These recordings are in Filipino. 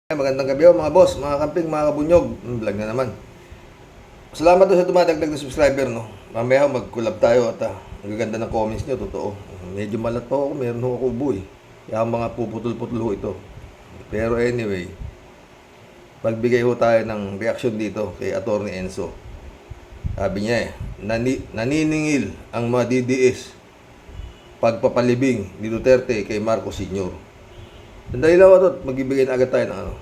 Magandang gabi mga boss, mga kamping, mga kabunyog. Vlog na naman. Salamat doon sa dumadagdag na subscriber, no. Mamaya mag-collab tayo at ang gaganda ng comments nyo, totoo. Medyo malat pa ako, meron ako ubo eh. Kaya mga puputol-putol ho ito. Pero anyway, pagbigay ho tayo ng reaksyon dito kay Attorney Enzo. Sabi niya naniningil ang mga DDS pagpapalibing ni Duterte kay Marcos Sr. Sandali lang ito, magbibigay na agad tayo ng ano.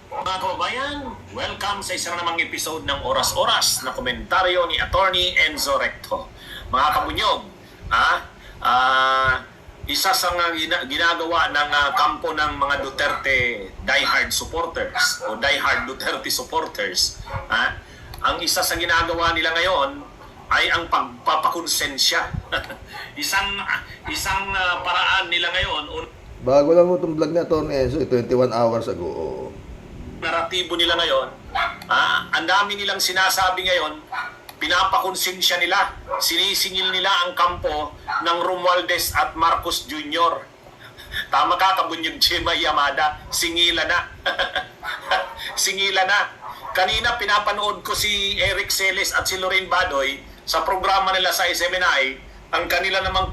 Mga kababayan, welcome sa isang namang episode ng Oras-Oras na komentaryo ni Attorney Enzo Recto. Mga kabunyog, isa sa ginagawa ng kampo ng mga Duterte diehard supporters o diehard Duterte supporters, ang isa sa ginagawa nila ngayon ay ang pagpapakonsensya. isang paraan nila ngayon. Bago lang mo itong vlog na Attorney Enzo, 21 hours ago. Naratibo nila ngayon, ang dami nilang sinasabi ngayon, pinapakonsensya nila, sinisingil nila ang kampo ng Romualdez at Marcos Jr. Tama ka, kabunyog Gemma Yamada, singila na. Singila na. Kanina pinapanood ko si Eric Celes at si Lorraine Badoy sa programa nila sa SMNI, ang kanila namang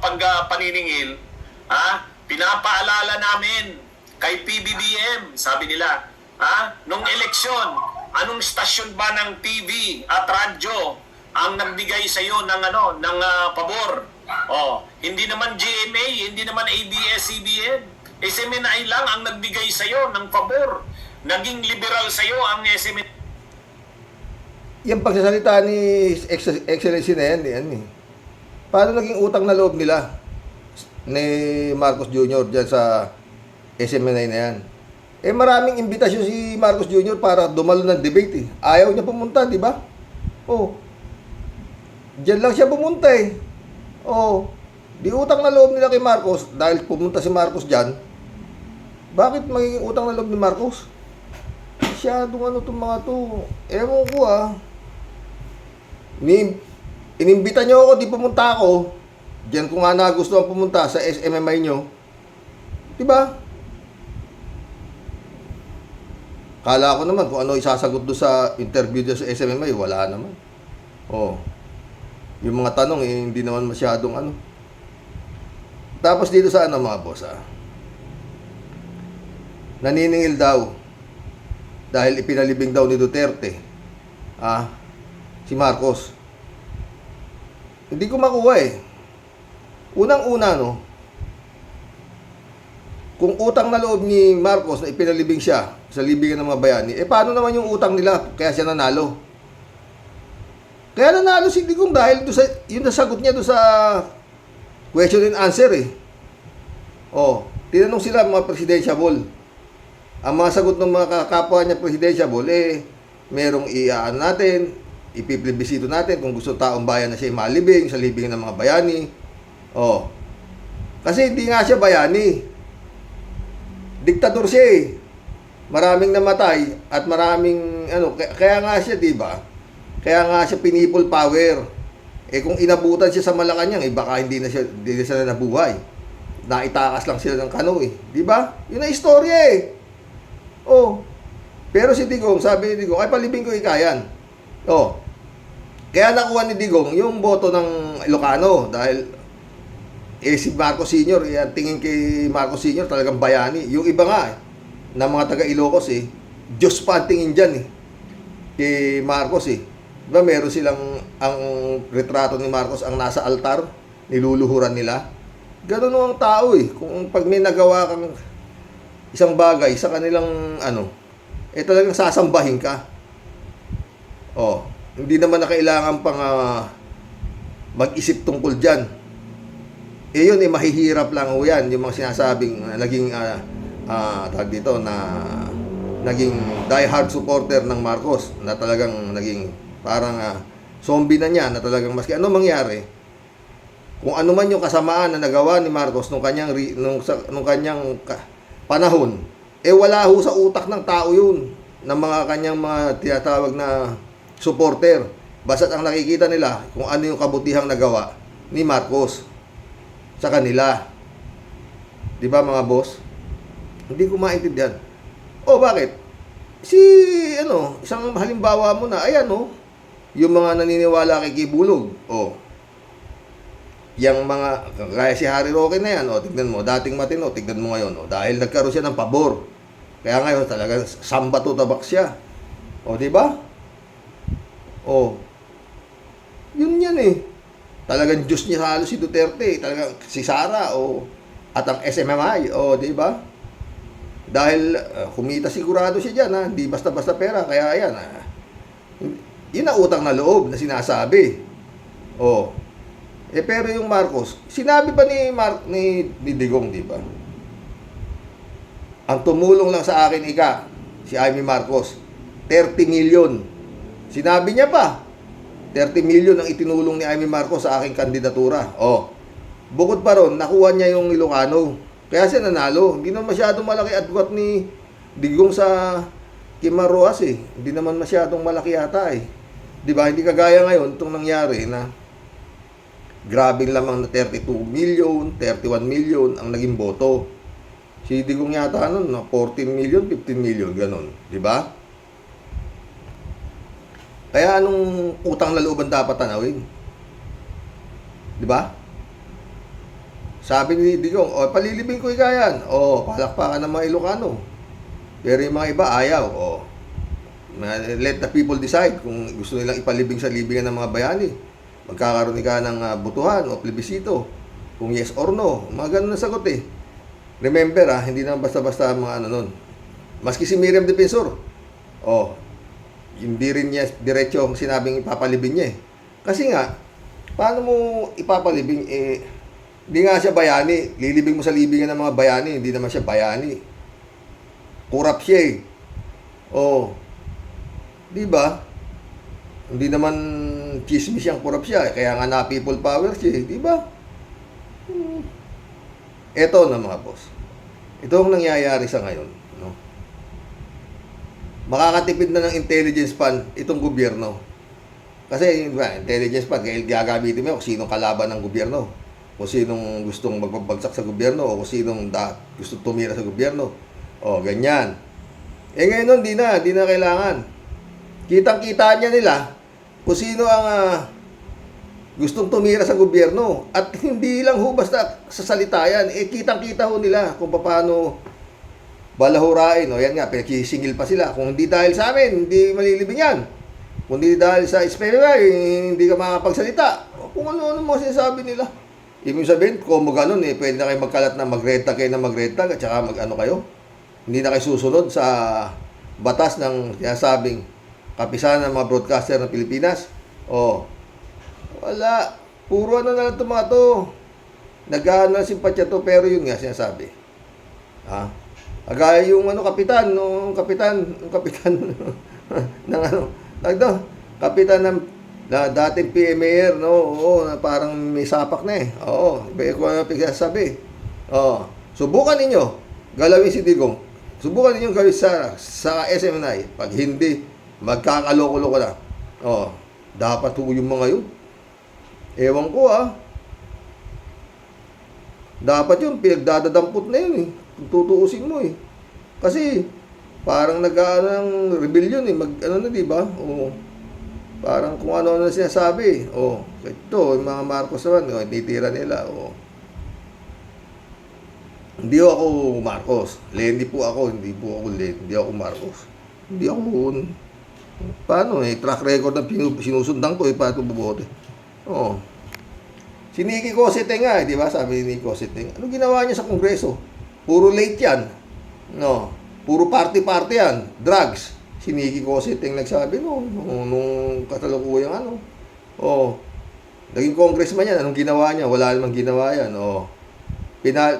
paniningil, pinapaalala namin kay PBBM, sabi nila, nung eleksyon, anong stasyon ba ng TV at radyo ang nagbigay sa iyo ng pabor? Hindi naman GMA, hindi naman ABS-CBN. SMNI lang ang nagbigay sa iyo ng pabor. Naging liberal sa iyo ang SMNI. Yung pagsasalita ni Excellency na yan eh. Paano naging utang na loob nila ni Marcos Jr. dyan sa SMNI na yan? Maraming imbitasyon si Marcos Jr. para dumalo ng debate eh. Ayaw niya pumunta, di ba? Diyan lang siya pumunta eh. Di utang na loob nila kay Marcos dahil pumunta si Marcos dyan. Bakit magiging utang na loob ni Marcos? Masyadong itong mga to. Ewan ko Inimbita nyo ako, di pumunta ako. Diyan ko nga nagustuhan pumunta sa SMMI nyo. Diba? Kala ko naman kung ano isasagot doon sa interview doon sa SMMI, wala naman. Yung mga tanong hindi naman masyadong Tapos dito sa mga boss naniningil daw dahil ipinalibing daw ni Duterte si Marcos. Hindi ko makuha Unang-una kung utang na loob ni Marcos na ipinalibing siya sa libingan ng mga bayani, paano naman yung utang nila kaya siya nanalo? Kaya nanalo si Digong dahil yung nasagot niya doon sa question and answer tinanong sila mga presidentiable. Ang mga sagot ng mga kapwa niya presidentiable merong natin, ipiplebisito natin kung gusto taong bayan na siya malibing sa libingan ng mga bayani. Kasi hindi nga siya bayani. Diktador siya Maraming namatay at maraming kaya nga siya, di ba? Kaya nga siya pinipol power. Kung inabutan siya sa Malacanang, baka hindi na siya nabuhay. Naitakas lang sila ng kano di ba? Yun ang istorya Pero si Digong, sabi ni Digong, palibing ko ikayan. Kaya nakuha ni Digong yung boto ng Ilocano dahil si Marcos Sr. Tingin kay Marcos Sr. talagang bayani. Yung iba nga na mga taga Ilocos Diyos pa ang tingin dyan kay Marcos Diba meron silang ang retrato ni Marcos ang nasa altar, niluluhuran nila. Ganun ang tao Kung pag may nagawa kang isang bagay sa kanilang talagang sasambahin ka. Hindi naman na kailangan pang mag-isip tungkol dyan. Yun mahihirap lang yan. Yung mga sinasabing naging tawag dito na naging diehard supporter ng Marcos na talagang naging parang zombie na niya na talagang maski ano mangyari, kung ano man yung kasamaan na nagawa ni Marcos nung kanyang panahon, wala ho sa utak ng tao yun ng mga kanyang mga tinatawag na supporter. Basta't ang nakikita nila kung ano yung kabutihang nagawa ni Marcos sa kanila. Di ba mga boss? Hindi ko maintindihan. O bakit? Si, isang halimbawa mo na, ayan yung mga naniniwala kay Kibulog. Yang mga, kaya si Harry Roque na yan, tignan mo, dating matino, tignan mo ngayon, dahil nagkaroon siya ng pabor. Kaya ngayon talagang samba to tabak siya. Di ba? Yun yan eh. Talagang Diyos niya halos si Duterte, talagang si Sara, at ang SMMI, di ba? Dahil kumita sigurado siya dyan, hindi basta-basta pera, kaya ayan, yun ang utang na loob na sinasabi. Pero yung Marcos, sinabi ba ni Digong, di ba? Ang tumulong lang sa akin si Amy Marcos, 30 million. Sinabi niya pa, 30 million ang itinulong ni Amy Marcos sa aking kandidatura. Bukod pa ron, nakuha niya yung Ilocano. Kaya siya nanalo. Hindi naman masyadong malaki advocate ni Digong sa Quimar Rojas eh. Hindi naman masyadong malaki yata eh. Di ba? Hindi kagaya ngayon itong nangyari na grabing lamang na 32 million, 31 million ang naging boto. Si Digong yata nun, 14 million, 15 million, ganun. Di ba? Kaya anong utang na loob ang dapat tanawin? Di ba? Sabi ni Digong, palilibing ko yan. Palakpakan ng mga Ilocano. Pero yung mga iba, ayaw. Let the people decide kung gusto nilang ipalibing sa libingan ng mga bayani. Magkakaroon ka ng butuhan o plebisito. Kung yes or no. Mga ganun na sagot eh. Remember hindi naman basta-basta mga nun. Maski si Miriam Defensor, hindi rin niya diretso sinabing ipapalibing niya eh. Kasi nga, paano mo ipapalibing hindi nga siya bayani. Lilibing mo sa libingan ng mga bayani, hindi naman siya bayani. Kurap siya eh. Di ba? Hindi naman chismis siyang kurap siya. Kaya nga na people power siya eh. Di ba? Ito na mga boss. Ito ang nangyayari sa ngayon. No? Makakatipid na ng intelligence fund itong gobyerno. Kasi intelligence fund, gagamitin mo kung sinong kalaban ng gobyerno. Kung sinong gustong magbabagsak sa gobyerno o kung sinong gustong tumira sa gobyerno. Ganyan. Ngayon di na kailangan. Kitang-kita niya nila kung sino ang gustong tumira sa gobyerno. At hindi lang basta sa salita yan. Kitang-kita nila kung paano balahurain. Yan nga, pinakisingil pa sila. Kung hindi dahil sa amin, hindi malilibing yan. Kung hindi dahil sa SPNY, hindi ka makapagsalita. Kung ano-ano mo sinasabi nila. Ibig sabihin, kung ganun pwede na kayo magkalat na magrenta kayo na magrenta at saka mag-ano kayo. Hindi na kayo susunod sa batas ng sinasabing kapisanan ng mga broadcaster ng Pilipinas. Wala. Puro na lang ito mga to. Nag-ano na simpatya to, pero yun nga sinasabi. Agaya yung kapitan ng kapitan ng dating PMAR, na parang may sapak na eh. Iba ko na pagsasabi. Subukan ninyo galawin si Digong. Subukan ninyo gawin sa SMNI. Pag hindi, magkakaloko-loko na. Dapat yung mga yun. Ewan ko dapat yun, pinagdadadampot na yun eh. Kung tutuusin mo eh. Kasi, parang nag-ano ng rebellion eh. Diba? Parang kung ano na sinasabi. Ito, yung mga Marcos naman, titira nila. Hindi ako Marcos. Lenny po ako, hindi po ako Lenny. Hindi ako Marcos. Hindi ako paano track record na sinusundan ko paano bubote. Si Nicky Cosete nga, di ba? Sabi ni Nicky Cosete, ano ginawa niya sa Kongreso? Puro late yan. Puro party-party yan. Drugs. Si Nicky Cosete ang nagsabi nung kasalukuyang naging congressman yan. Anong ginawa niya? Wala namang ginawa yan.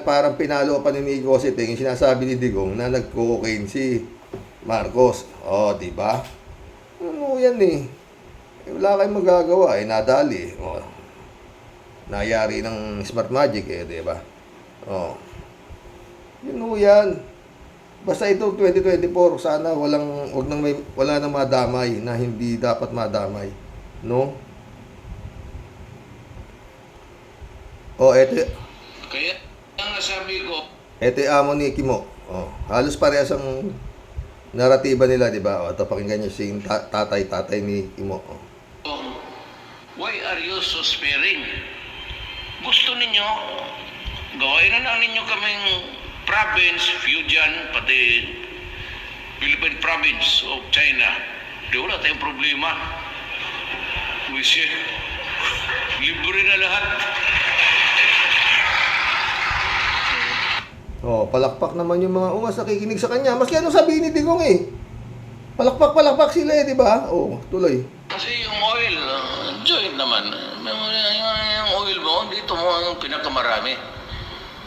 Parang pinalo pa ni Nicky Cosete yung sinasabi ni Digong na nag-cocaine si Marcos. Di ba? Yan eh. Wala kayong magagawa nadali. Nayari ng smart magic di ba? Yun yan. Basta ito 2024, sana wala nang madamay na hindi dapat madamay, no? Eto. Kaya ang sabi ko, Ito amo ni Kimo. Oh, halos parehas ang naratiba nila, di ba? O, ito pakinggan nyo si tatay ni Imo. Oh. Why are you so sparing? Gusto ninyo, gawain na lang ninyo kaming province, Fujian, pati Philippine province of China. Di wala tayong problema. Wisye, libre na lahat. Oh, palakpak naman yung mga ungas nakikinig sa kanya. Maski ano sabihin ni Digong eh. Palakpak sila eh, di ba? Oh, tuloy. Kasi yung oil, joint naman. Yung oil mo, dito mo ang pinakamarami.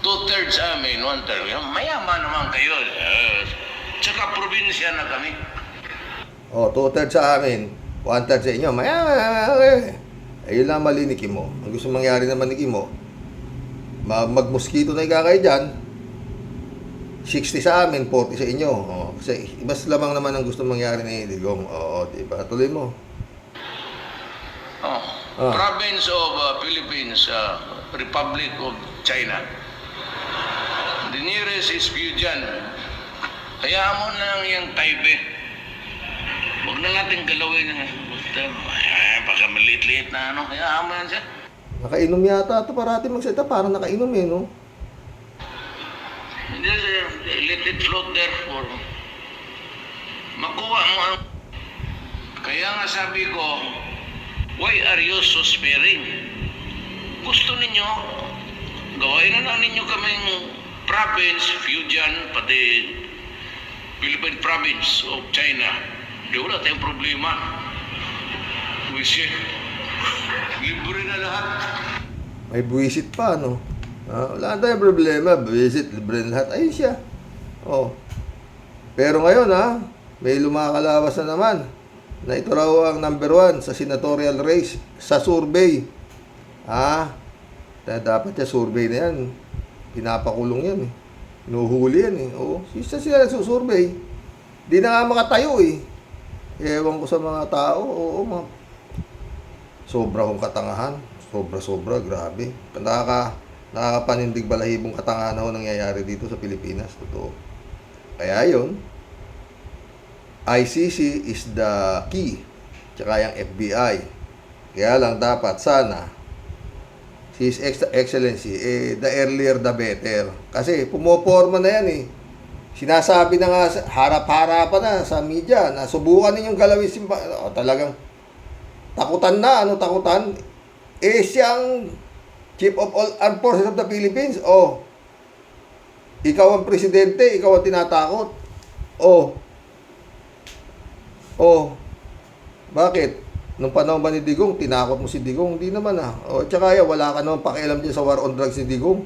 2/3 amin, 1/3. Mayaman naman kayo. Tsaka probinsya na kami. Oh, 2/3 sa amin, 1/3 sa inyo. Ayun lang mali ni Kimo. Ang gusto mangyari naman ni Kimo, mag-mosquito na ikakay dyan, 60 sa amin, 40 sa inyo. Oh, kasi ibas lamang naman ang gusto mangyari ni Digong. Oo, diba? Tuloy mo. Province of Philippines, Republic of China. The nearest is Fujian. Hayaan mo na lang yung Taipei. Huwag na natin galawin. Baka maliit-liit na ano. Hayaan mo yan siya. Nakainom yata ito parati magsalita. Parang nakainom eh, no? Just let it float there for makuha mo ang... Kaya nga sabi ko, why are you so sparing? Gusto ninyo, gawain na lang ninyo kaming province, Fujian, pati Philippine province of China. Di wala tayong problema. Wisye, libre na lahat. May buwisit pa, no? Wala tayong problema. Buwisit, libre na lahat. Ayun siya. Oh. Pero ngayon, may lumakalawas na naman na ito raw ang number 1 sa senatorial race sa survey. Dapat yung survey na yan. Pinapakulong yan eh. Nuhuli yan eh. Oo. Sila nagsusurvey. Di na nga makatayo eh. Ewan ko sa mga tao. Oo, sobra kong katangahan. Sobra, grabe. Nakakapanindig balahibong katangahan ako nangyayari dito sa Pilipinas. Totoo. Kaya yun, ICC is the key. Tsaka yung FBI. Kaya lang dapat sana His Excellency, the earlier the better. Kasi pumoporma na yan eh. Sinasabi na nga, harap-harapan na sa media, na subukan ninyong galawin talagang takutan na, takutan? Siyang Chief of all Armed Forces of the Philippines, ikaw ang presidente, ikaw ang tinatakot. Bakit? Nung panahon ba ni Digong, tinakot mo si Digong? Hindi naman tsaka wala ka naman pakialam dyan sa war on drugs ni Digong.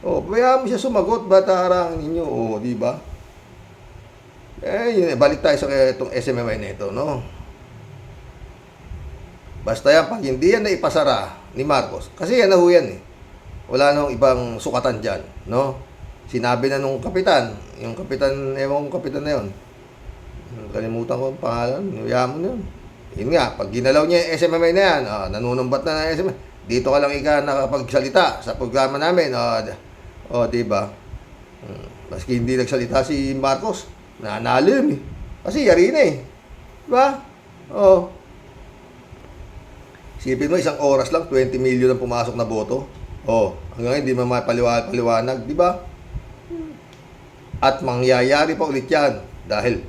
Bayaan mo siya sumagot, ba't harangan ninyo? Di ba? Balik tayo sa itong SMMI na ito, no? Basta yan, pag hindi yan na ipasara ni Marcos, kasi yan na yan eh. Wala nang ibang sukatan dyan, no? Sinabi na nung kapitan, yung kapitan, ewan kong kapitan na yun. Kalimutan ko ang pangalan, yaman yun. Yun nga, pag ginalaw niya yung SMMI na yan, nanunumbat na ng SMMI, dito ka lang nakapagsalita sa programa namin, diba? Maski hindi nagsalita si Marcos, nanalo yun eh. Kasi yari na eh. Diba? Isipin mo, isang oras lang, 20 million ang pumasok na boto. Hanggang hindi mo mapaliwanag, diba? At mangyayari pa ulit yan. Dahil,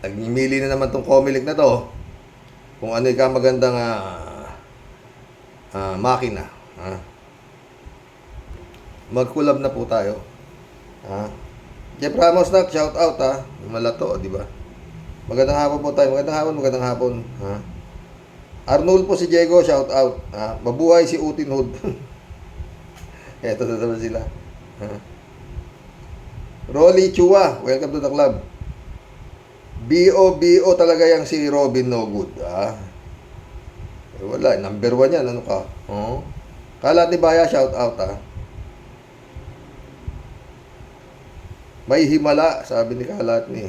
nagmimili na naman tong Comelec na to, kung ano yung magandang makina. Mag-collab na po tayo. Jeff Ramos na, shout out Malato, di ba? Magandang hapon po tayo. Magandang hapon. Arnold po si Diego, shout out. Mabuhay si Utin Hood. Eto na naman sila. Rolly Chua, welcome to the club. BO talaga yang si Robin No Good. Wala, number 1 yan. Ano ka? Kalat ni Baya, shout out May himala, sabi ni Kalat ni.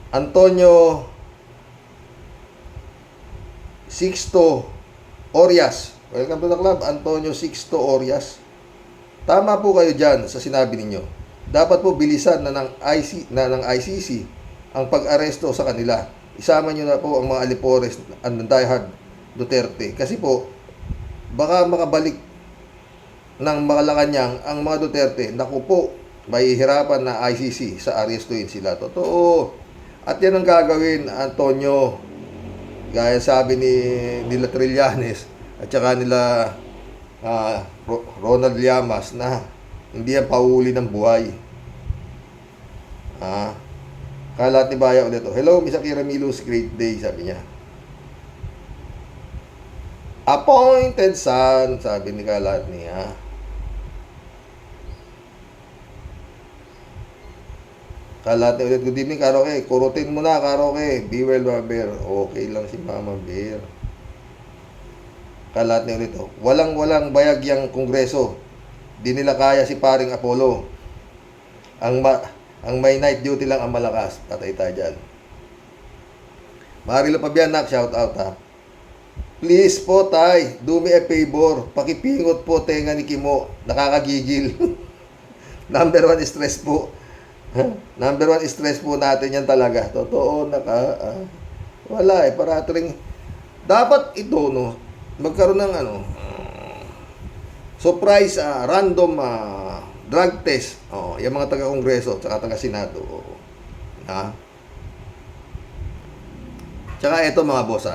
Antonio Sixto Orias. Welcome to the club, Antonio Sixto Orias. Tama po kayo dyan sa sinabi ninyo. Dapat po bilisan na ng ICC ang pag-aresto sa kanila. Isama nyo na po ang mga alipores and diehard Duterte. Kasi po, baka makabalik ng Malacanang ang mga Duterte. Naku po, may hirapan na ICC sa arestuin sila. Totoo. At yan ang gagawin, Antonio. Gaya sabi nila Trillanes at saka nila Ronald Llamas na hindi yan pauuli ng buhay. Kalat ni Baya ulit. Hello, Miss Akira Milos, great day, sabi niya. Appointed son, sabi ni Kalat niya. Kalat ni ulit, good evening, Karoke. Kurutin mo na, Karoke. Be well, Mama Bear. Okay lang si Mama Bear. Kalat ni ulit, walang bayag yung kongreso. Di nila kaya si paring Apollo. Ang may night duty lang ang malakas. Patay tayo dyan. Marilo Pabianak, shout out ha. Please po tay, do me a favor. Pakipingot po tenga ni Kimo. Nakakagigil. Number 1 stress po. Number 1 stress po natin yan talaga. Totoo, wala parating. Dapat ito, no, magkaroon ng surprise, random drug test. Yung mga taga-kongreso at taga-senado. Tsaka ito mga boss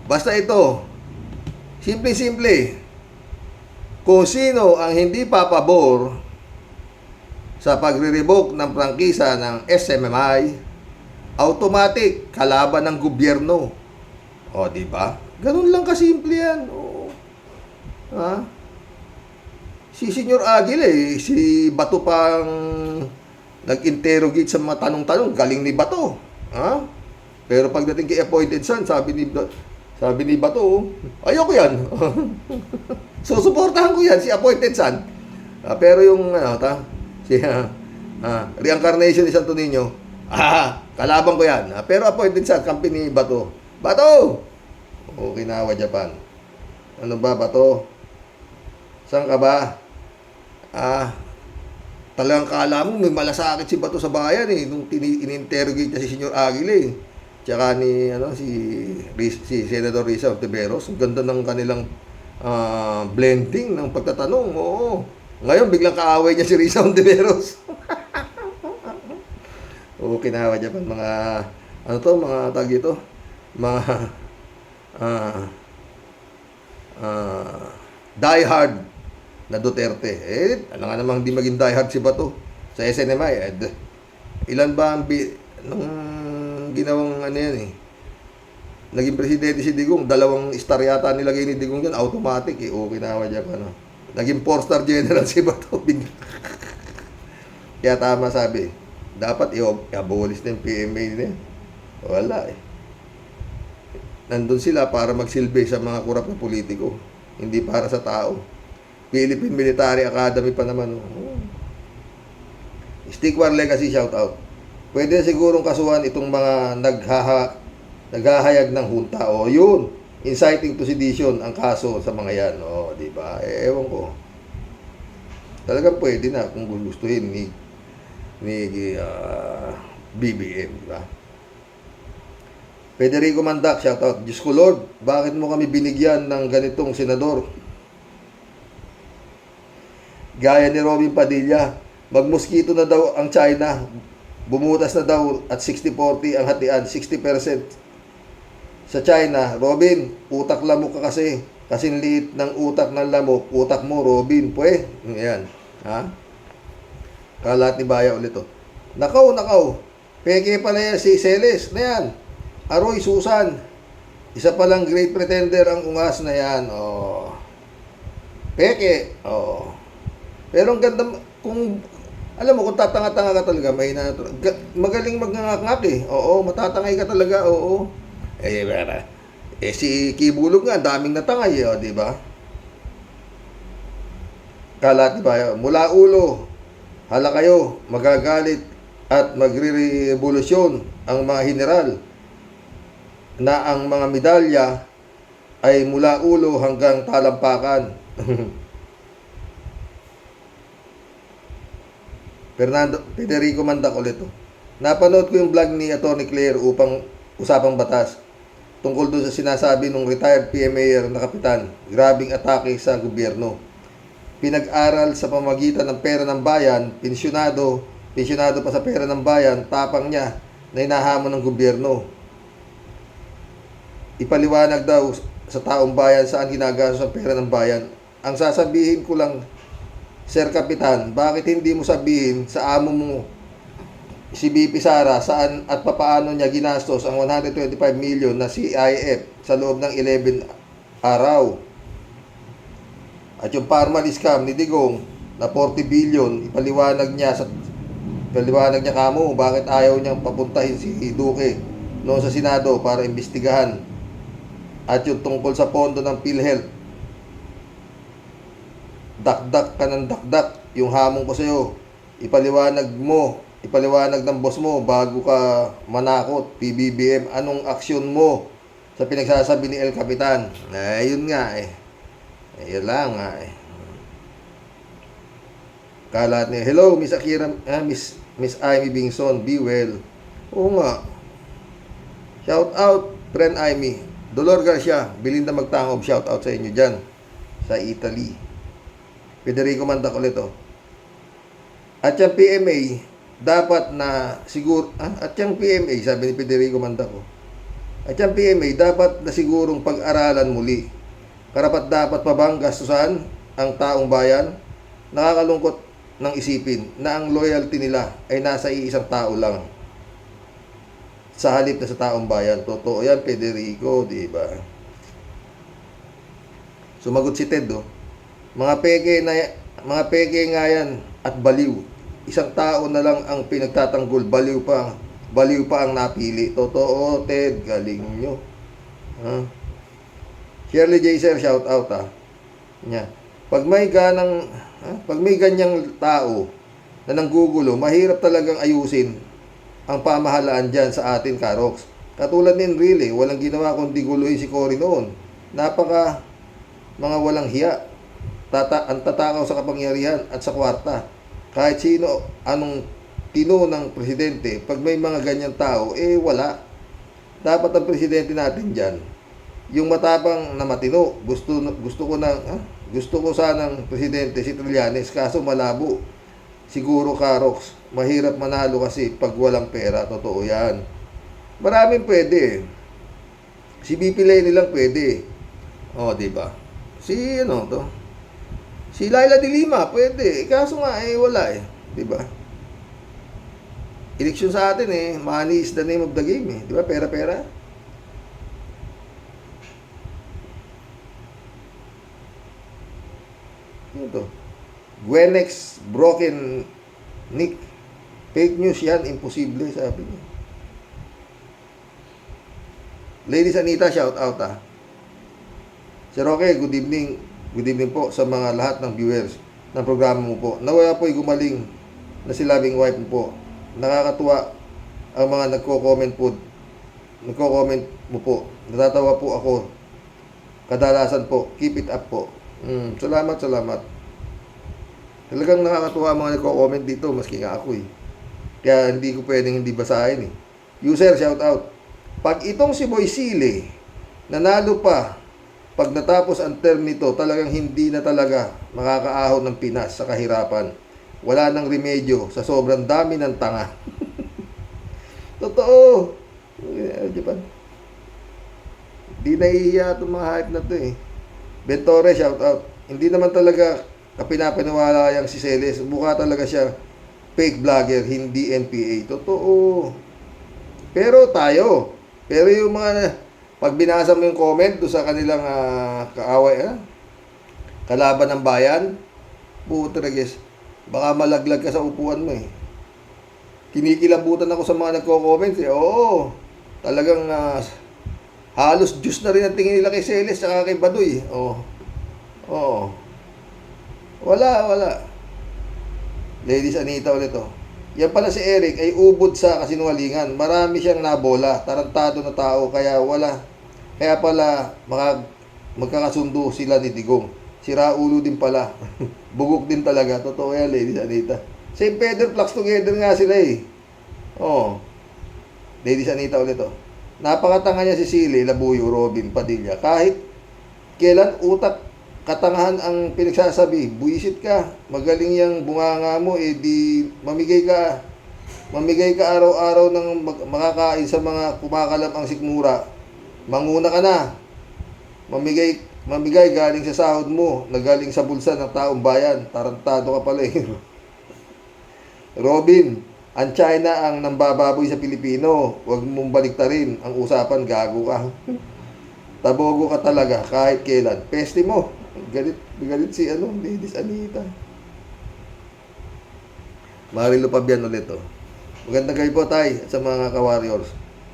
basta ito, simple-simple. Kung sino ang hindi papabor sa pagre-revoke ng prangkisa ng SMMI, automatic kalaban ng gobyerno. Di ba? Ganun lang kasimple yan. Si Senyor Aguila si Bato pang nag-interrogate sa mga tanong-tanong, galing ni Bato. Pero pagdating kay appointed son, sabi ni Bato, ayoko yan. So, suportahan ko yan, si appointed son. Pero yung, reincarnation ni Santo Niño, kalaban ko yan. Pero appointed son, kampi ni Bato. Bato! Okinawa, Japan. Ano ba, Bato? Saan ka ba? Talagang kala mo, may malasakit si Bato sa bayan nung in-interrogate niya si Senyor Aguila Tsaka ni si Senator Risa Ontiveros, ang ganda ng kanilang blending ng pagtatanong. Oo. Ngayon biglang kaaway niya si Risa Ontiveros. Kinawa Japan mga mga tag ito, mga die hard na Duterte. Ano nga namang hindi maging die hard si Bato sa SNMI. Ilan ba ang ginawang yan naging presidente si Digong, 2 star yata nilagay ni Digong yan, automatic kinawa Japan. Naging 4-star general si Bato. Kaya tama sabi, dapat i-abolish na yung PMA nila. Wala nandun sila para magsilbi sa mga kurap na politiko, hindi para sa tao. Philippine Military Academy pa naman. Stick War Legacy, shout out. Pwede na sigurong kasuhan itong mga naghahayag ng hunta. Yun, inciting to sedition ang kaso sa mga yan. Di ba? Ewan ko. Talagang pwede na kung gustuhin ni BBM, di ba? Federico Mandak, shout out. Diyos ko Lord, bakit mo kami binigyan ng ganitong senador? Gaya ni Robin Padilla, magmoskito na daw ang China. Bumutas na daw at 60-40 ang hatian, 60% sa China. Robin, utak lamok ka kasi. Kasing liit ng utak ng lamok, utak mo, Robin. Yan. Kalat ni Baya ulit Nakaw. Peke pala yan si Celes na yan. Aroy, Susan. Isa palang great pretender ang ungas na yan. Peke. Pero ang ganda, kung alam mo, kung tatanga-tanga ka talaga, magaling magngangak matatangay ka talaga, si Kibulog nga, daming natangay, di ba? Kalat, di ba? Mula ulo, hala kayo, magagalit at magre-revolusyon ang mga general na ang mga medalya ay mula ulo hanggang talampakan. Federico Mandac ulit. Napanood ko yung vlog ni Atty. Claire upang usapang batas tungkol doon sa sinasabi ng retired PMA na kapitan. Grabing atake sa gobyerno. Pinag-aral sa pamagitan ng pera ng bayan, pensyonado pa sa pera ng bayan, tapang niya na hinahamon ng gobyerno. Ipaliwanag daw sa taong bayan saan ginagastos ang pera ng bayan. Ang sasabihin ko lang, Sir Kapitan, bakit hindi mo sabihin sa amo mo, si BP Sara, saan at papaano niya ginastos ang 125 million na CIF sa loob ng 11 araw? At yung Parmalee scam ni Digong na 40 billion, ipaliwanag niya kamo bakit ayaw niyang papuntahin si Duque noon sa Senado para imbestigahan. At yung tungkol sa pondo ng PhilHealth, dakdak ka ng dakdak, yung hamon ko sa'yo, ipaliwanag ng boss mo bago ka manakot, PBBM, anong aksyon mo sa pinagsasabi ni El Capitan. Yun nga yun lang nga Kalat niya, hello Miss Akira, Miss Amy Bingson, be well. Oo nga. Shout out, friend Amy. Dolor Garcia, Belinda Magtangob, shout out sa inyo dyan sa Italy. Federico Mandac ulit. At yung PMA, dapat na siguro, at yung PMA, sabi ni Federico Mandac, at yung PMA, dapat na sigurong pag-aralan muli. Karapat dapat pa bang gastusan ang taong bayan? Nakakalungkot ng isipin na ang loyalty nila ay nasa iisang tao lang sa halip na sa taong bayan. Totoo yan, Federico, di ba? Sumagot si Ted, Mga peke nga yan at baliw. Isang tao na lang ang pinagtatanggol, baliw pa ang napili. Totoo, Ted, galing nyo. Shirley J. Sir, shout out Nya. Pag may ganyang tao na nanggugulo, mahirap talagang ayusin ang pamahalaan dyan sa atin, Karox. Katulad ni Enrile, walang ginawa kundi guluhin si Cory noon. Napaka mga walang hiya. Ang tatakaw sa kapangyarihan at sa kwarta. Kahit sino, anong tino ng presidente, pag may mga ganyang tao, wala. Dapat ang presidente natin dyan, yung matapang na matino. Gusto ko sanang presidente si Trillanes, kaso malabo. Siguro, Karox, mahirap manalo kasi pag walang pera. Totoo yan. Maraming pwede. Si BP Lenny lang pwede. Diba? Si Laila de Lima, pwede. Kaso nga, wala Diba? Eleksyon sa atin money is the name of the game Diba? Pera-pera. Ito. Gwenex Broken Nick. Fake news yan, imposible, sabi niya. Ladies Anita, shout out Sir Roque, good evening. Good evening po sa mga lahat ng viewers ng programa mo po. Nawaya po'y gumaling na si loving wife mo po. Nakakatuwa ang mga nagko-comment mo po. Natatawa po ako. Kadalasan po. Keep it up po. Salamat. Talagang nakakatuwa ang mga nagko-comment dito, maski nga ako Kaya hindi ko pwedeng hindi basahin User, shout out. Pag itong si Boy Sile, nanalo pa, pag natapos ang term nito, talagang hindi na talaga makakaahon ng Pinas sa kahirapan. Wala nang remedyo sa sobrang dami ng tanga. Totoo. Japan. Di nahihiya itong mga hype na ito Bentore, shout out. Hindi naman talaga kapinapaniwala yang si Celes. Mukha talaga siya fake vlogger, hindi NPA. Totoo. Pero yung mga, pag binasa mo yung comment doon sa kanilang kaaway, kalaban ng bayan, buto na guys, baka malaglag ka sa upuan mo Kinikilabutan ako sa mga nagko-comment Oo, talagang halos juice na rin ang tingin nila kay Celes at kay Baduy. Wala. Ladies Anita ulit Yan pala si Eric ay ubod sa kasinungalingan. Marami siyang nabola, tarantado na tao, kaya pala magkakasundo sila ni Digong. Sira ulo din pala. Bugok din talaga. Totoo yan, Ladies Anita. Same feather, flocks together nga sila eh. Oh. Lady Sanita ulit oh. Napakatanga niya si Sili, Labuyo, Robin, Padilla. Kahit kailan utak katangahan ang pinagsasabi, buisit ka, magaling yang bunganga mo, eh di mamigay ka. Mamigay ka araw-araw ng makakain sa mga kumakalam ang sikmura. Manguna ka na. Mamigay galing sa sahod mo, na galing sa bulsa ng taong bayan. Tarantado ka pala eh. Robin, ang China ang nambababoy sa Pilipino. Huwag mong baliktarin ang usapan, gago ka. Tabogo ka talaga kahit kailan. Peste mo. Galit si Lady Anita. Marilo Pabian ulit oh. Magandang gabi po tay sa mga ka-warriors.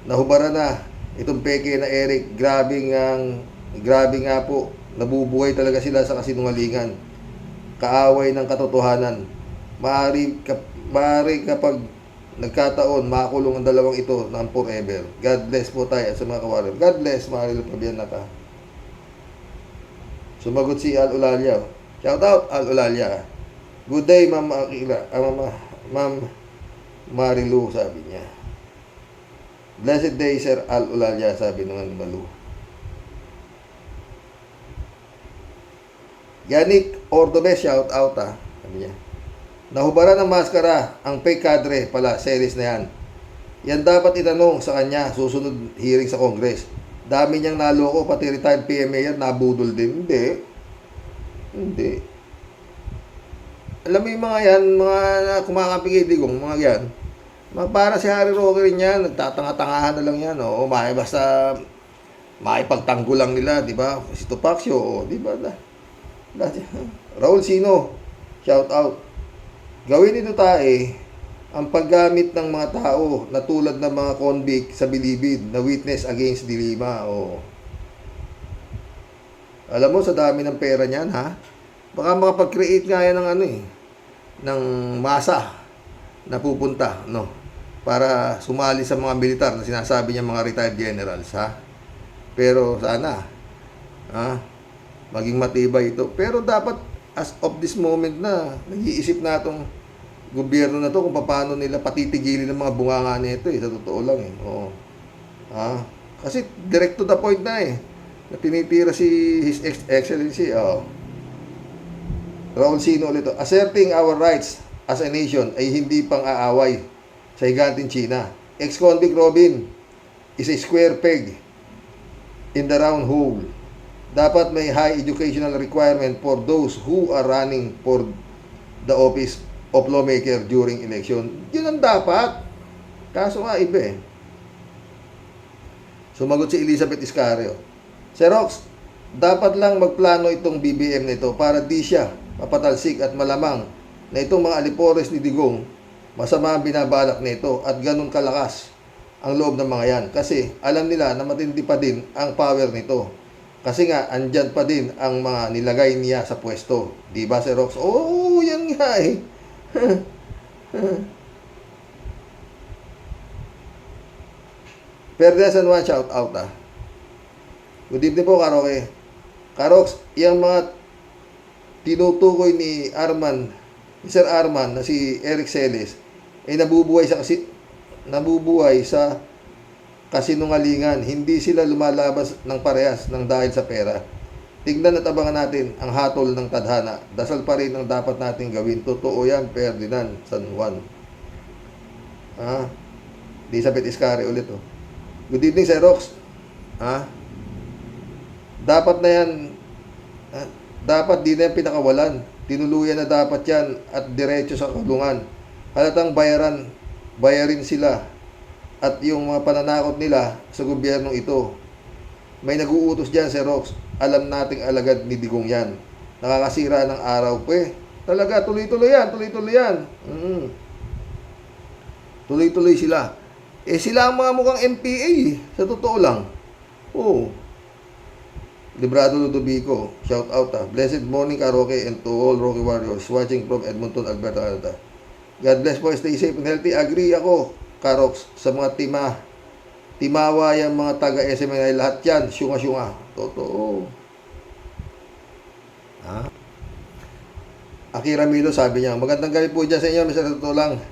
Nahubara na itong peke na Eric. Grabe nga po. Nabubuhay talaga sila sa kasinungalingan. Kaaway ng katotohanan. Maaari kapag nagkataon, makulong ang dalawang ito ng forever. God bless po tayo sa mga ka-warriors. God bless, Marilo Pabian na ka. Sumagot si Al Ulalia. Shout out, Al Ulalia. Good day, Ma'am Akila. Ma'am Marilu, sabi niya. Blessed day, Sir Al Ulalia, sabi naman Malu. Yannick Ordobes, shout out sabi niya. Nahubaran ng maskara, ang fake cadre pala, series na yan. Yan dapat itanong sa kanya, susunod hearing sa Congress. Dami niyang naloko, pati retired PMA yan, nabudol din. Hindi. Alam mo yung mga yan, mga kumakampi kay Digong, mga yan. Para si Harry Roque rin yan, nagtatanga-tangahan na lang yan. O, basta maipagtanggol lang nila, di ba? Si Tupacio, di ba? Raul Sino, shout out. Gawin nito ang paggamit ng mga tao na tulad ng mga convict sa bilibid na witness against dilema. O. Alam mo, sa dami ng pera niyan, ha? Baka makapag-create nga yan ng ng masa na pupunta, no? Para sumali sa mga militar na sinasabi niya mga retired generals, ha? Pero sana, maging matibay ito. Pero dapat, as of this moment na, nag-iisip na itong gobyerno na to kung paano nila patitigilin ng mga bunganga nito sa totoo lang Oo. Kasi direct to the point na na tinitira si His Excellency Raul Sino ulit asserting our rights as a nation ay hindi pang aaway sa higanting China. Ex-convict Robin is a square peg in the round hole. Dapat may high educational requirement for those who are running for the office of lawmaker during election. Yun ang dapat. Kaso nga iba Sumagot si Elizabeth Iscario. Xerox, dapat lang magplano itong BBM nito para di siya mapatalsik at malamang na itong mga alipores ni Digong masama ang binabalak nito at ganun kalakas ang loob ng mga yan. Kasi alam nila na matindi pa din ang power nito. Kasi nga, andyan pa din ang mga nilagay niya sa pwesto. Di ba, Xerox? Oo, yan nga Perdes and one shout out Good evening po, Karoke. Karox, yung mga tinutukoy ni Sir Arman na si Eric Celes ay nabubuhay sa kasinungalingan. Hindi sila lumalabas ng parehas ng dahil sa pera. Tignan at abangan natin ang hatol ng tadhana. Dasal pa rin ang dapat natin gawin. Totoo yan, Ferdinand San Juan. Elizabeth Iscari ulit Good evening, Sir Rox. Dapat na yan, dapat di na yan pinakawalan. Tinuluyan na dapat yan at diretso sa kulungan. Halatang bayarin sila at yung mga pananakot nila sa gobyernong ito. May nag-uutos dyan, Sir Rox. Alam nating alagad ni Digong yan. Nakakasira ng araw. Talaga, tuloy-tuloy yan. Tuloy-tuloy sila. Sila ang mga mukhang MPA sa totoo lang. Librado Ludovico, shout out Blessed morning, Karoke, and to all Rocky Warriors watching from Edmonton, Alberta, Canada. God bless po, stay safe and healthy. Agree ako, Karox, sa mga timawa yung mga taga-SMNI, lahat yan, syunga-syunga. Totoo. Akira Milo sabi niya, magandang gabi po dyan sa inyo, Mr. Totoo lang.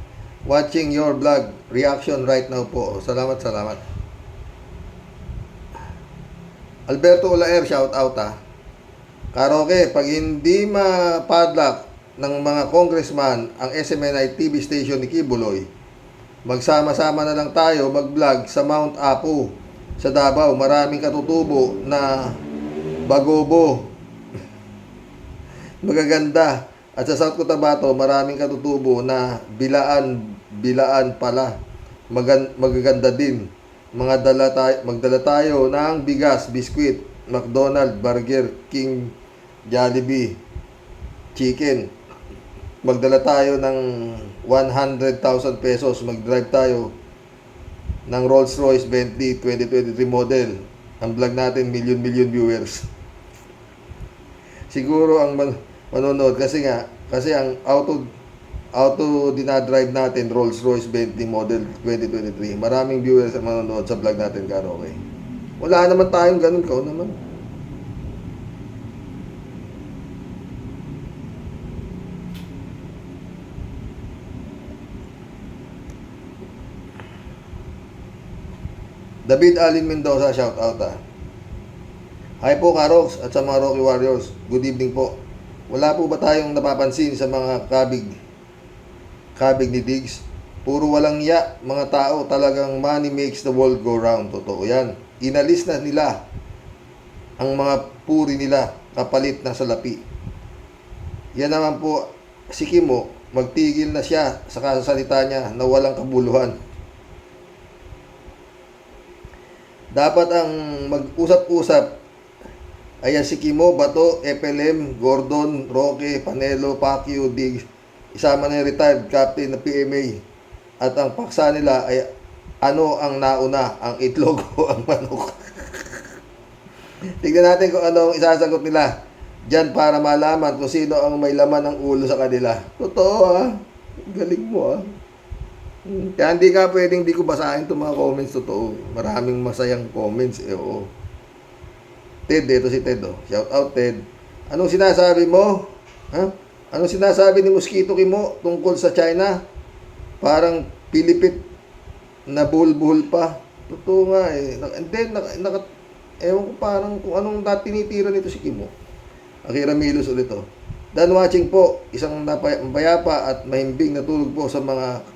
Watching your vlog, reaction right now po. Salamat, salamat. Alberto Olaer, shout out ha. Karaoke, pag hindi mapadlock ng mga congressman ang SMNI TV station ni Kibuloy, magsama-sama na lang tayo mag-vlog sa Mount Apo sa Davao. Maraming katutubo na bagobo. Magaganda. At sa South Cotabato, maraming katutubo na bilaan pala. Magaganda din. Magdala tayo ng bigas, biskwit, McDonald's, Burger King, Jollibee, chicken. Magdala tayo ng 100,000 pesos. Mag-drive tayo ng Rolls Royce Bentley 2023 model. Ang vlog natin, million viewers. Siguro ang manonood kasi ang auto dinadrive natin Rolls Royce Bentley model 2023. Maraming viewers ang manonood sa vlog natin, karaoke. Wala naman tayong ganun, kao naman. David Alin Mendoza, shout out ha. Hi po Karox at sa mga Rocky Warriors. Good evening po. Wala po ba tayong napapansin sa mga kabig ni Diggs? Puro walang ya, mga tao, talagang money makes the world go round. Totoo yan. Inalis na nila ang mga puri nila kapalit na salapi. Yan naman po, si Kimo, magtigil na siya sa kasasalita niya na walang kabuluhan. Dapat ang mag-usap-usap ayan si Kimo, Bato, FLM, Gordon, Roque, Panelo, Pacquiao, Diggs, isama na yung retired captain na PMA. At ang paksa nila ay ano ang nauna, ang itlog o ang manok. Tignan natin kung ano ang isasagot nila dyan para malaman kung sino ang may laman ng ulo sa kanila. Totoo ha, galing mo ha. Kaya hindi ka pwedeng di ko basahin itong mga comments, totoo. Maraming masayang comments, oo. Ted, ito si Ted, oh. Shout out, Ted. Anong sinasabi mo? Ha? Anong sinasabi ni Mosquito Kimo tungkol sa China? Parang pilipit na bulbul pa. Totoo nga eh. And then, ewan ko parang kung anong tinitira nito si Kimo. Akira Milos ulit, oh. Dan watching po, isang bayapa at mahimbing na tulog po sa mga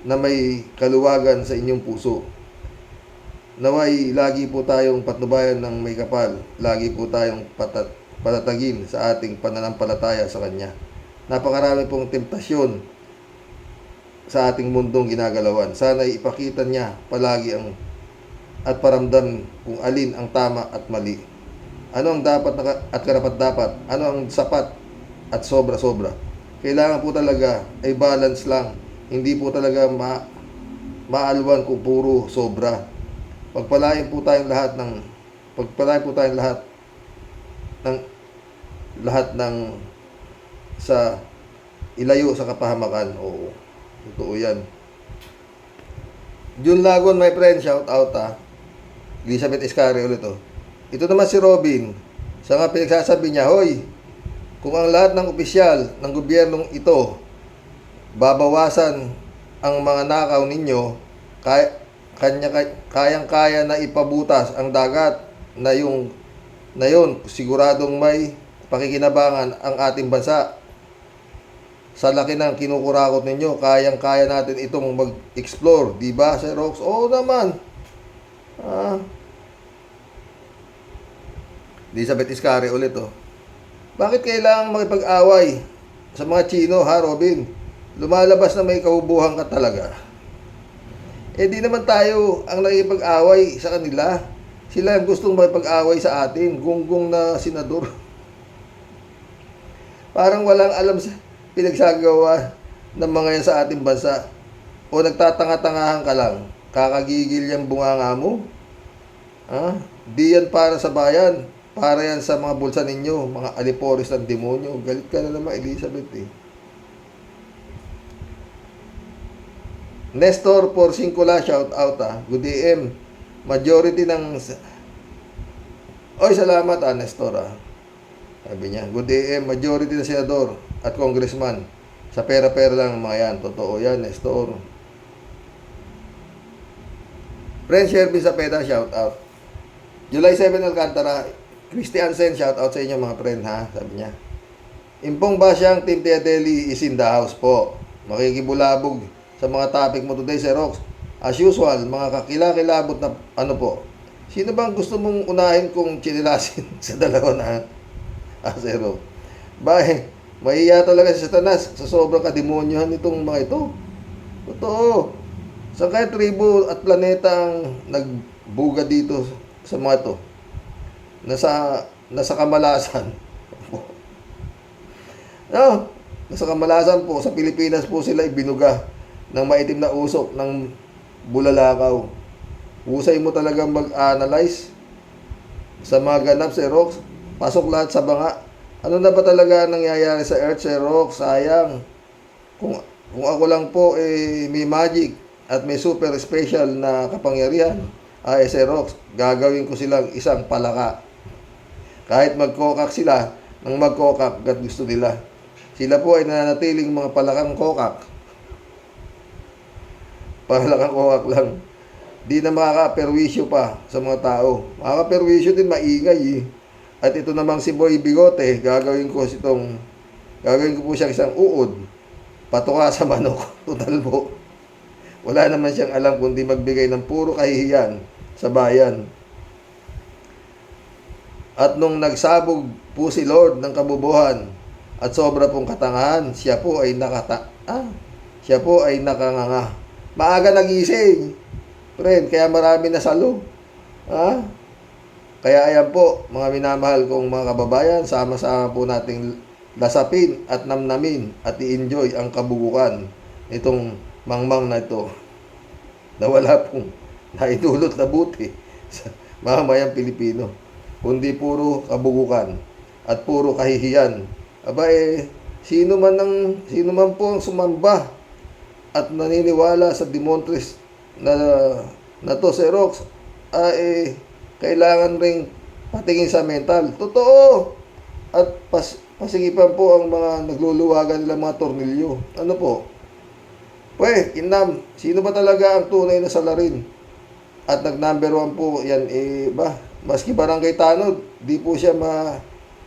na may kaluwagan sa inyong puso. Naway, lagi po tayong patnubayan ng may kapal. Lagi po tayong patatagin sa ating pananampalataya sa Kanya. Napakarami pong temptasyon sa ating mundong ginagalawan. Sana ipakita niya palagi at paramdam kung alin ang tama at mali. Ano ang dapat at karapat-dapat? Ano ang sapat at sobra-sobra? Kailangan po talaga ay balance lang. Hindi po talaga maalwan kung puro sobra. Pagpalain po tayong lahat ng sa ilayo sa kapahamakan. Oo. Totoo yan. Jun Lagon, my friend, shout out ha. Elizabeth Iscari ulit oh. Ito naman si Robin. Sa nga pinagsasabi niya, hoy, kung ang lahat ng opisyal ng gobyernong ito babawasan ang mga nakaw ninyo, kayang-kaya na ipabutas ang dagat na yun, siguradong may pakikinabangan ang ating bansa. Sa laki ng kinukurakot ninyo, kayang-kaya natin itong mag-explore, di ba, Sir Rox? Oo naman. Elizabeth Iscari ulit, oh. Bakit kailangang makipag-away sa mga Chino, ha, Robin? Lumalabas na may kahubuhan ka talaga. Eh di naman tayo ang nakipag-away sa kanila. Sila ang gustong makipag-away sa atin. Gunggong na senador. Parang walang alam sa pinagsagawa ng mga yan sa ating bansa. O nagtatanga-tangahan ka lang. Kakagigil yung bunganga mo. Di yan para sa bayan. Para yan sa mga bulsa ninyo. Mga aliporis ng demonyo. Galit ka na naman, Elizabeth eh. Nestor Porcincula, shout out ha. Good AM. Majority ng... Oy, salamat Nestor ha. Sabi niya, good AM. Majority ng senador at congressman. Sa pera-pera lang ng mga yan. Totoo yan, Nestor. Friend Sherby Zapeta, shout out. July 7 Alcantara, Christian Sen, shout out sa inyo mga friend ha, sabi niya. Impong Basyang, Team Tia Deli is in the house po. Makikibulabog sa mga topic mo today, Sir Rox. As usual, mga kakilakilabot na ano po. Sino bang gusto mong unahin kung chinilasin sa dalawa na Sir Rox? Bae, mahiya talaga si Satanas sa sobrang kademonyohan nitong mga ito. Totoo. Saan kaya tribo at planeta ang nagbuga dito sa mga ito? Nasa kamalasan. No, nasa kamalasan po. Sa Pilipinas po sila ibinuga ng maitim na usok ng bulalakaw. Husay mo talagang mag-analyze sa mga ganap, Sir Rox. Pasok lahat sa banga. Ano na ba talaga nangyayari sa Earth, Sir Rox? Sayang. Kung ako lang po may magic at may super special na kapangyarihan, Sir Rox, gagawin ko silang isang palaka. Kahit magkokak sila, nang magkokak, gat gusto nila. Sila po ay nananatiling mga palakang kokak. Palakang kokak lang. Di na makaka-perwisyo pa sa mga tao. Makaka-perwisyo din, maingay eh. At ito namang si Boy Bigote, gagawin ko po siyang isang uod. Patuka sa manok. Total po. Wala naman siyang alam kundi magbigay ng puro kahihiyan sa bayan. At nung nagsabog po si Lord ng kabubuhan at sobra pong katangahan, siya po ay nakanganga. Maaga nagising. Friend, kaya marami na salo. Kaya ayan po, mga minamahal kong mga kababayan, sama-sama po nating lasapin at namnamin at i-enjoy ang kabugukan nitong mangmang na ito na wala pong naidulot na buti sa mamamayang Pilipino, kundi puro kabugukan at puro kahihiyan. Sino man po ang sumamba at naniniwala sa demontres na to, Sir Rox, kailangan ring patingin sa mental. Totoo. At pasigipan po ang mga nagluluwagan nila mga tornilyo. Ano po? Kinam, sino ba talaga ang tunay na salarin? At nag-number 1 po yan, maski Barangay Tanod, di po siya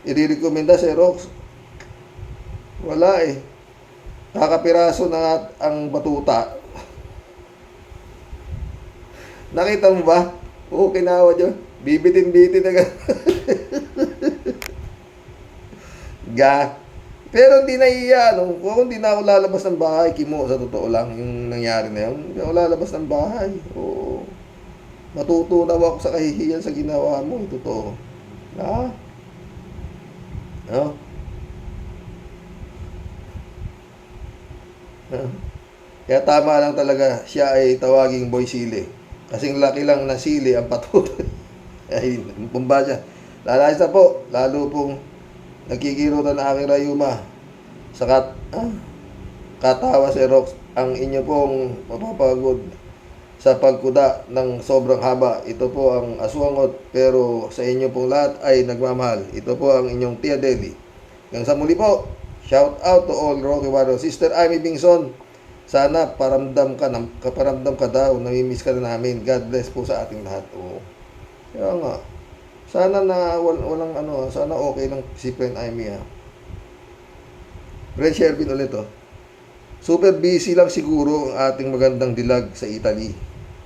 i-recommenda, Sir Rox. Wala Kakapiraso na ang batuta. Nakita mo ba? Oo, kinawa dyan. Bibitin-bitin na Pero hindi naiya, kung hindi na ako lalabas ng bahay, Kimo, sa totoo lang, yung nangyari na yun, hindi ako lalabas ng bahay. Oo. Matutunaw ako sa kahihiyan sa ginawa mo, totoo. Kaya tama lang talaga, siya ay tawaging Boy Sili. Kasing laki lang na sili ang patutoy. Ay, pumba siya. Lalayas na po, lalo pong nagkikirutan na aking rayuma. Katawa, Sir Rox, ang inyo pong mapapagod sa pagkuda ng sobrang haba. Ito po ang aswangot, pero sa inyo pong lahat ay nagmamahal. Ito po ang inyong Tia Deli. Hanggang sa muli po, shout out to all Rocky Warriors. Sister Amy Bingson, sana kaparamdam ka daw, namimiss ka na namin. God bless po sa ating lahat. Kaya nga, sana sana okay lang si Friend Amy Friend Shervin ulit Super busy lang siguro ang ating magandang dilag sa Italy.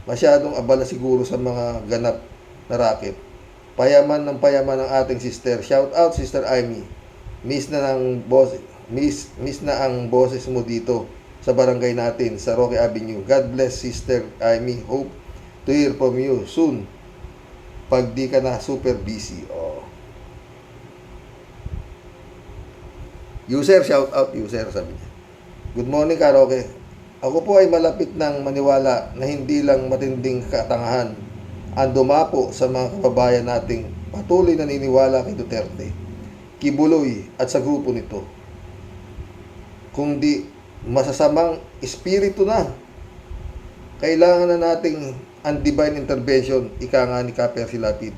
Masyadong abala siguro sa mga ganap na racket. Payaman ng payaman ng ating sister. Shout out, Sister Amy. Miss na ang boses mo dito sa barangay natin sa Roque Avenue. God bless, Sister Amy. Hope to hear from you soon. Pag di ka na super busy. User, shout out, user, sabi niya. Good morning, Karoke. Ako po ay malapit ng maniwala na hindi lang matinding katangahan ang dumapo sa mga kababayan nating patuloy na naniniwala kay Duterte, Kibuloy at sa grupo nito, kundi masasamang espiritu na. Kailangan na nating ang divine intervention, ika nga ni Kaper Silapid.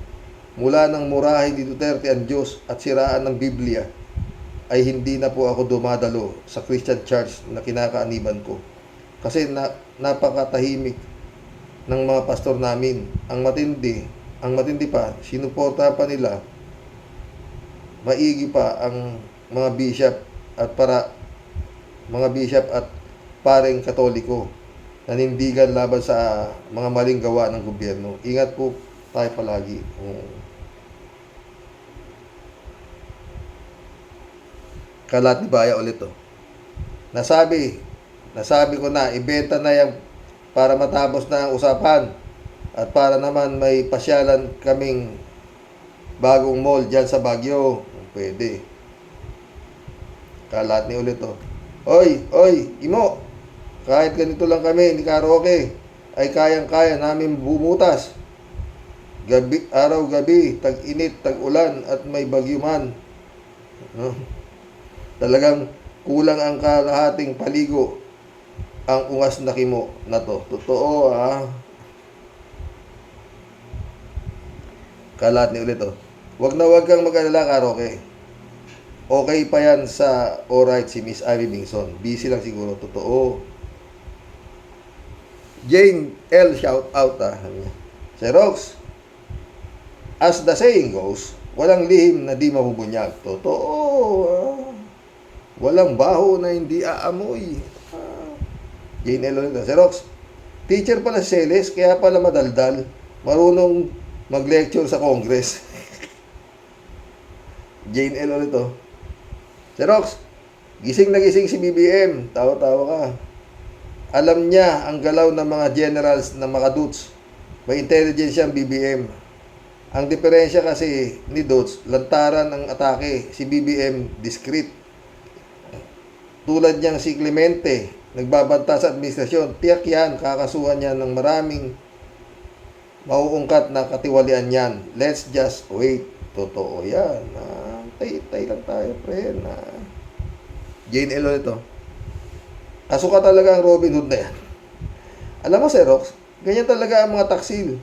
Mula ng murahin ni Duterte ang Diyos at siraan ng Biblia, ay hindi na po ako dumadalo sa Christian Church na kinakaaniban ko. Kasi napakatahimik ng mga pastor namin. Ang matindi pa, sinuporta pa nila, maigi pa ang mga bishop at pareng Katoliko nanindigan laban sa mga maling gawa ng gobyerno. Ingat po tayo palagi. Kalat ni Baya ulit to. Nasabi ko na, ibenta na yan para matapos na ang usapan at para naman may pasyalan kaming bagong mall dyan sa Baguio. Pwede. Kalat ni ulit to. Oy, Imo, kahit ganito lang kami ni karaoke, ay kayang-kaya namin bumutas. Araw-gabi, tag-init, tag-ulan, at may bagyo man. No? Talagang kulang ang kalahating paligo ang ungas na kimo na to. Totoo, Kalat ni ulit to. Wag kang mag-alala, karaoke. Okay pa yan sa alright si Miss Ivy Bingson. Busy lang siguro. Totoo. Jane L. shout out Sir Rox, as the saying goes, walang lihim na di mabubunyag. Totoo. Walang baho na hindi aamoy. Jane L. Sir Rox, teacher pala si Celes, kaya pala madaldal. Marunong mag-lecture sa Congress. Jane L. ulit to. Sir Rox, gising na gising si BBM. Tawa-tawa ka. Alam niya ang galaw ng mga generals na makaduts. May intelligence ang BBM. Ang diferensya kasi ni Dots, lantaran ang atake. Si BBM, discreet. Tulad niyang si Clemente, nagbabanta sa administrasyon. Tiyak yan, kakasuhan niya ng maraming mauungkat na katiwalian yan. Let's just wait. Totoo yan. Tay lang tayo, pre. Jane L. ito. Kasuka talaga ang Robin Hood na yan. Alam mo, Sir Rox, ganyan talaga ang mga taksil.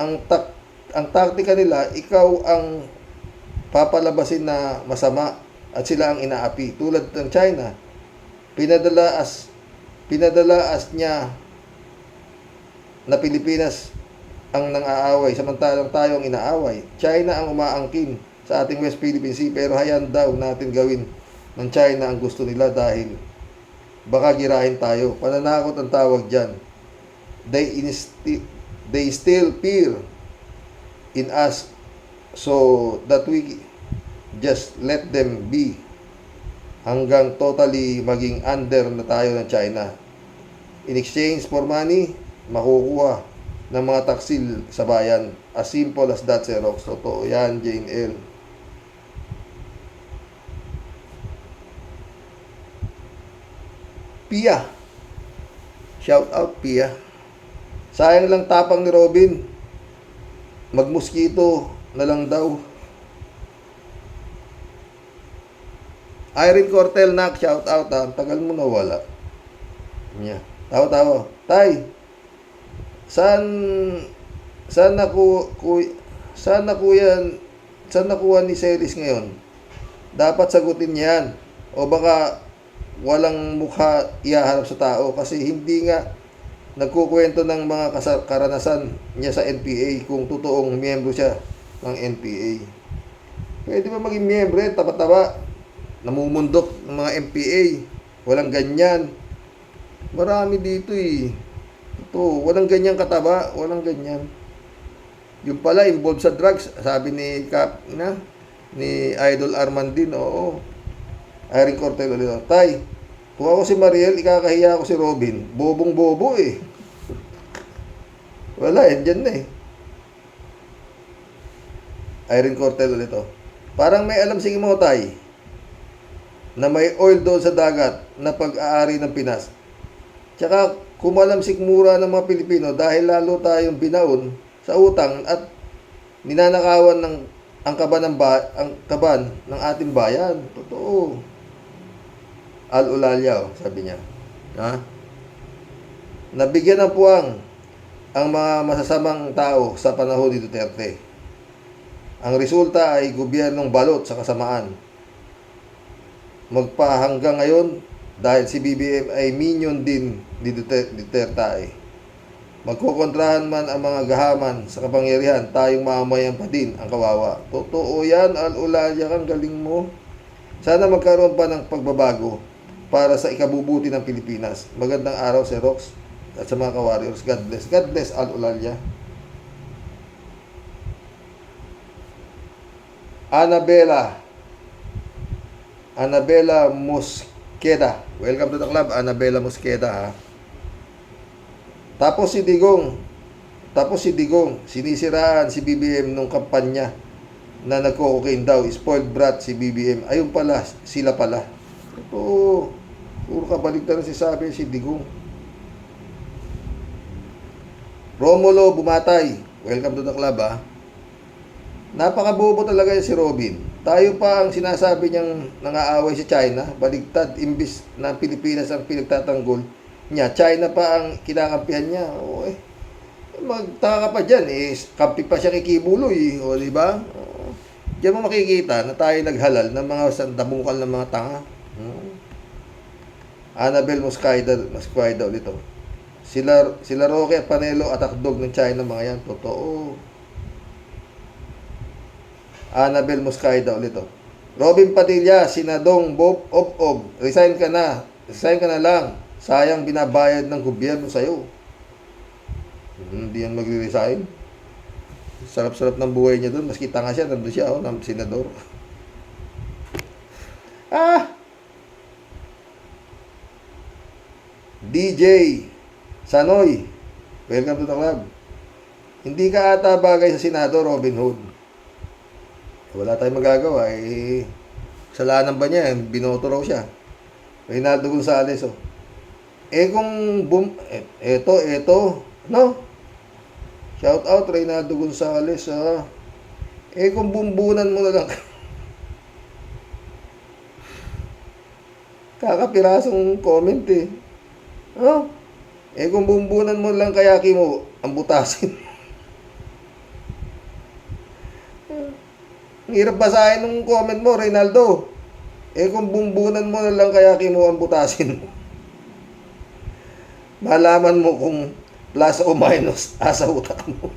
Ang taktika nila, ikaw ang papalabasin na masama at sila ang inaapi. Tulad ng China, pinadala niya na Pilipinas ang nang-aaway, samantalang tayo ang inaaway. China ang umaangkin sa ating West Philippine Sea, pero hayaan daw natin gawin ng China ang gusto nila dahil baka girahin tayo. Pananakot ang tawag dyan. They still fear in us, so that we just let them be hanggang totally maging under na tayo ng China. In exchange for money, makukuha ng mga taksil sa bayan. As simple as that, Sir Rox. Totoo yan, Jane L. Pia. Shout out, Pia. Sayang lang tapang ni Robin. Magmuskito na lang daw. Irene Cortel, shout out Tagal mo nawala. Yeah. Tawa. Tay, saan nakuha ni Celis ngayon? Dapat sagutin yan. O baka walang mukha ihaharap sa tao kasi hindi nga nagkukwento ng mga karanasan niya sa NPA kung totoong miyembro siya ng NPA. Pwede ba maging miyembro? Taba-taba. Namumundok ng mga NPA. Walang ganyan. Marami dito Ito, walang ganyan kataba. Walang ganyan. Yung pala, involved sa drugs. Sabi ni Idol Armandin, oo. Irene Cortelo ulit. Tay, kung ako si Mariel, ikakahiya ako si Robin. Bobong-bobo Wala, dyan na Irene Cortelo ulit. Parang may alam sige mo, Tay, na may oil doon sa dagat na pag-aari ng Pinas. Tsaka kumalamsik mura ng mga Pilipino dahil lalo tayong binaon sa utang at ninanakawan ang kaban ng ating bayan. Totoo. Al-Ulalyaw, sabi niya. Nabigyan ng puwang ang mga masasamang tao sa panahon ni Duterte. Ang resulta ay gobyernong balot sa kasamaan. magpahanggang ngayon dahil si BBM ay minion din ni Duterte. Magkukontrahan man ang mga gahaman sa kapangyarihan, tayong mamamayan pa din ang kawawa. Totoo yan, Al-Ulalia, kang galing mo. Sana magkaroon pa ng pagbabago para sa ikabubuti ng Pilipinas. Magandang araw, Sir Rox, at sa mga ka-warriors. God bless. God bless, Al-Ulalia. Annabella Mosqueda. Welcome to the club, Annabella Mosqueda, ha. Tapos si Digong, sinisiraan si BBM nung kampanya na nagko-cocaine daw, spoiled brat si BBM. Ayun pala, sila pala. Ito, puro kabaligtaran si sabi si Digong. Romulo Bumatay, welcome to the club, ha. Napakabobo talaga si Robin. Tayo pa ang sinasabi niyang nangaaway si China, baligtad, imbis na Pilipinas ang pinagtatanggol niya, China pa ang kinakampihan niya. O, magtaka ka pa dyan, kampi pa siya kay Kibuloy, o, di ba? Diyan mo makikita na tayo naghalal ng mga sandamukal ng mga tanga. Annabelle Mosqueda ulit, oh. Sila Roque at Panelo at akdog ng China, mga yan. Totoo. Annabelle Mosqueda ulit, oh. Robin Padilla, Sinadong Bob Ob, resign ka na lang. Sayang binabayad ng gobyerno sa'yo. Hindi yan magre-resign. Sarap-sarap ng buhay niya doon. Maski tanga siya, nandun siya, ng senador. DJ Sanoy, welcome to the club. Hindi ka ata bagay sa Senado, Robin Hood. Wala tayong magagawa. Kasalanan ba niya? Binoto raw siya. Reynaldo Gonzales, oh. Kung eto, no? Shout out Reynaldo Gonzales, ha. Kung bumbunan mo na lang. Kakapirasong comment, eh. No? Kung bumbunan mo lang kayaki mo, ang butasin. Ang hirap basahin ng comment mo, Reynaldo. Kung bumbunan mo na lang kayaki mo, ang butasin mo. Malaman mo kung plus o minus asa utak mo.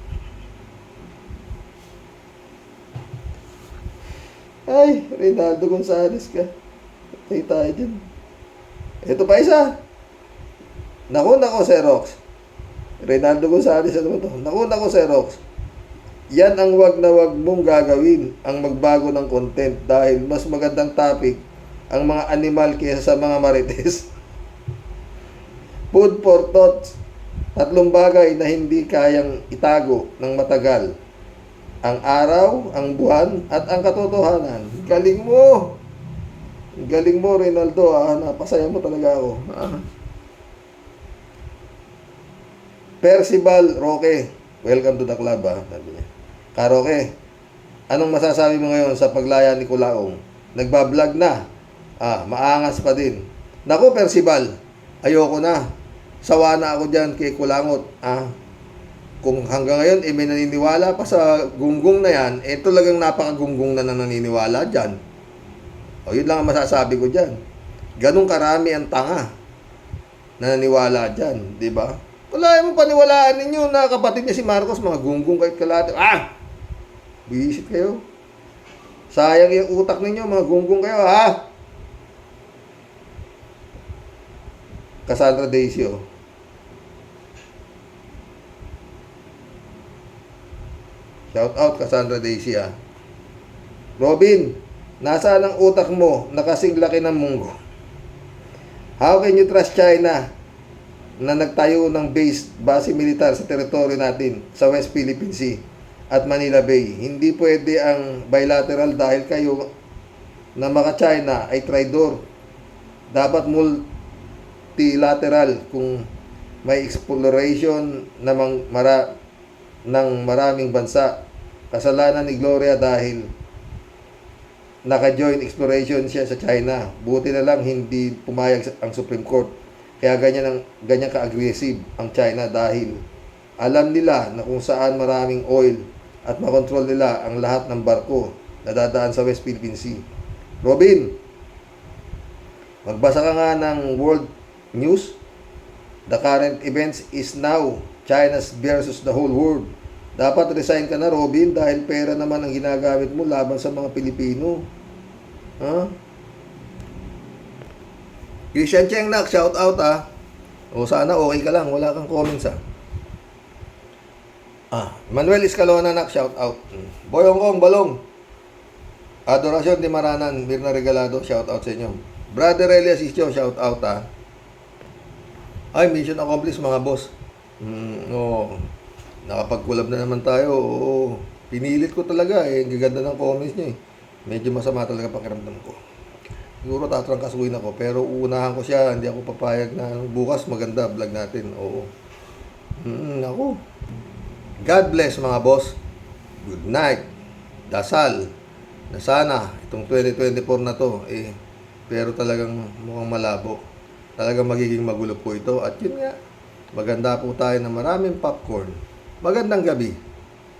Ay, Reynaldo Gonzales ka. Patay tayo dyan. Ito pa isa. Naku, Xerox. Reynaldo Gonzales, ano to? Naku, Xerox. Yan ang wag na wag mong gagawin, ang magbago ng content dahil mas magandang topic ang mga animal kaysa sa mga marites. Food for thoughts. 3 bagay na hindi kayang itago ng matagal. Ang araw, ang buwan, at ang katotohanan. Galing mo! Galing mo, Reynaldo. Napasaya mo talaga ako. Percival Roque, welcome to the club, ha. Sabi niya. Karoke, anong masasabi mo ngayon sa paglaya ni Kulaong? Nagbablog na. Maangas pa din. Naku, Percival, ayoko na. Sawa na ako dyan kay Kulangot. Kung hanggang ngayon may naniniwala pa sa gunggong na yan, talagang napakagunggong na naniniwala dyan. Yun lang ang masasabi ko dyan. Ganun karami ang tanga na naniwala dyan, di ba? Wala mo paniwalaan ninyo na kapatid niya si Marcos, mga gunggong kahit kalate. Bisit kayo. Sayang yung utak ninyo, mga gunggong kayo, ha? Cassandra Daisy, oh. Shout out Cassandra Daisy, ha. Robin, nasaan ang utak mo na kasing laki ng munggo? How can you trust China na nagtayo ng base militar sa teritoryo natin sa West Philippine Sea at Manila Bay? Hindi pwede ang bilateral dahil kayo na maka-China ay traidor. Dapat multilateral kung may exploration ng maraming bansa. Kasalanan ni Gloria dahil naka-join exploration siya sa China. Buti na lang hindi pumayag ang Supreme Court. Kaya ganyan ka-aggressive ang China dahil alam nila na kung saan maraming oil at makontrol nila ang lahat ng barko na dadaan sa West Philippine Sea. Robin, Magbasa ka nga ng world news. The current events is now China's versus the whole world. Dapat resign ka na, Robin, dahil pera naman ang ginagamit mo laban sa mga Pilipino. Ha? Christian Cheng nak, shout out ha. O sana okay ka lang, wala kang comments ha. Manuel Escalona nak, shout out. Boy Hong Kong, Balong. Adorasyon Di Maranan, Mirna Regalado, shout out sa inyo. Brother Elias Isyo, shout out ha. Ay, mission accomplished mga boss. Nakapag-collab na naman tayo. Oo. Pinilit ko talaga eh. Ang gaganda ng comments niya eh. Medyo masama talaga pakiramdam ko. Siguro tatrangkasuin ako. Pero uunahan ko siya. Hindi ako papayag na bukas maganda vlog natin. Oo. Ako. God bless mga boss. Good night. Dasal. Na sana itong 2024 na to eh. Pero talagang mukhang malabo. Talagang magiging magulo po ito. At yun nga. Maganda po tayo na maraming popcorn. Magandang gabi.